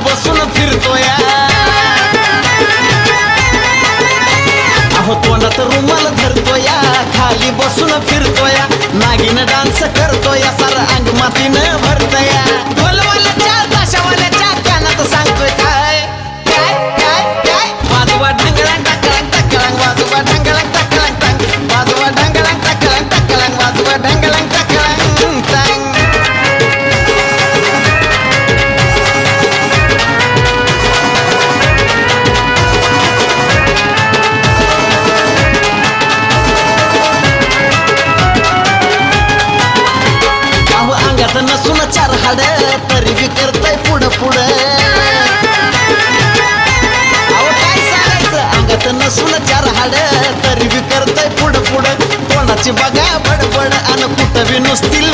बसून फिरतोय अहो तोंडात रुमाल धरतोय खाली बसून फिरतोय नागिन डान्स करतोय सार अंग मातीनं भरतोय ढोलवाल्याच्या ताशावाल्याच्या कानात सांगतोय काय काय काय काय वाजवा ढंगळांग टाकळांग टाकळांग वाजवा ढंगळांग टाकळांग टांग वाजवा ढंगळांग टाकळांग टाकळांग वाजवा ढंगळांग टाकळांग टांग नसून चार हाड तरी बी करतय पुढं पुढं अहो काय सांगायचं अंगात नसून चार हाड तरी बी करतय पुढं पुढं कोणाची बघा बडबड अन कुठं बी नुसती